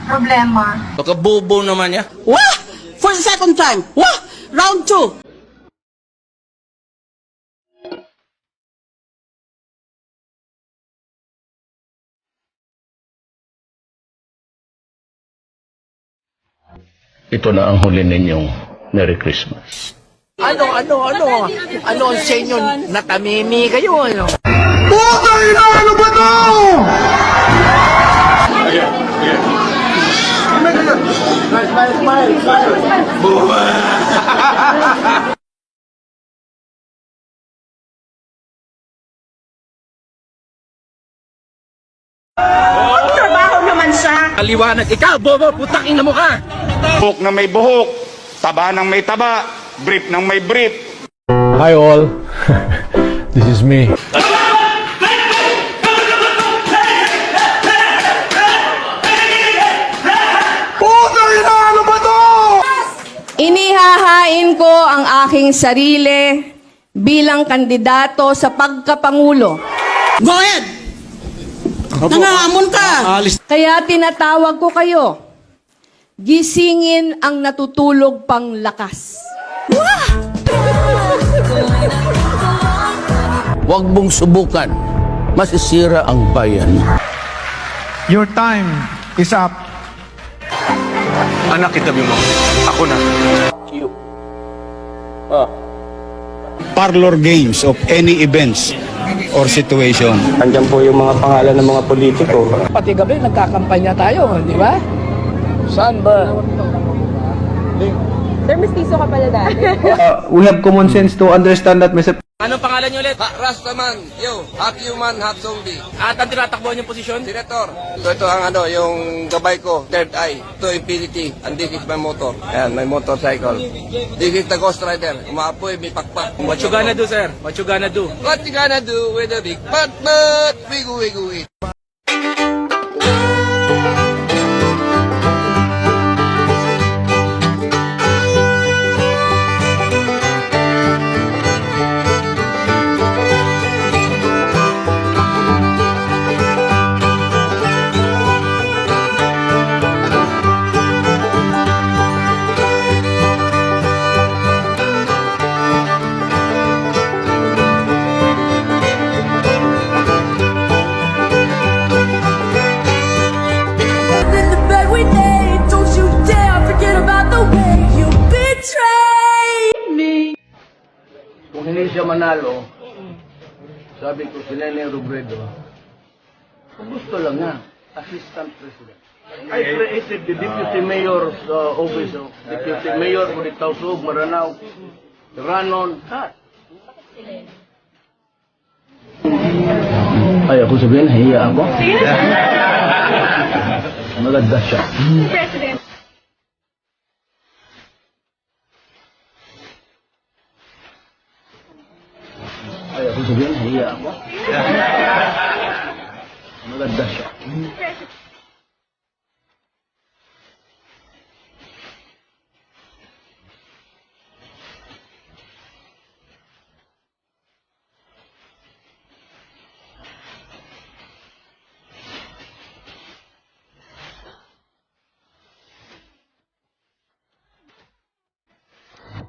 problema. Baka bobo naman ya. Wah! For the second time. Wah! Round 2. Ito na ang huli ninyong Merry Christmas. Ano ang sa inyo? Natamimi kayo, ano? Putay na! Ano ba to? Smile. Trabaho naman siya. Kaliwanag, ikaw, bobo, putakin na mo ka! Buhok na may buhok, taba ng may taba, brief ng may brief. Hi all, this is me. Putay na! Ano ba to? Inihahain ko ang aking sarili bilang kandidato sa pagkapangulo. Go ahead! Nangahamon ka! Kaya tinatawag ko kayo, gisingin ang natutulog pang lakas. Huwag mong subukan. Masisira ang bayan. Your time is up. Anak kita mo, ako na. Parlor games of any events or situation. Andiyan po yung mga pangalan ng mga politiko. Pati gabi, nagkakampanya tayo, di ba? Saan ba? Sir, mestizo ka pala dati. We have common sense to understand that, Mr. Anong pangalan niyo ulit? Rastaman, yo, half human, half zombie. At ang tinatakbuhan yung posisyon? Senator, ito ang yung gabay ko, third eye, to infinity, and this is my motor. Ayan, my motorcycle. This is the Ghost Rider, umaapoy, may pakpak. What you gonna do, sir? What you gonna do? What you gonna do with a big butt, wiggle, wiggle, wiggle. Kung hindi siya manalo, sabi ko si Nene Robredo, kung gusto lang nga, assistant president. I created the deputy mayor's office of deputy mayor for the Tausug, Maranao, Ranon, hat. Ay, ako sabihin, hiya ako. Maganda siya. President. Ay, ako sabihin, hiya ako. Maganda siya.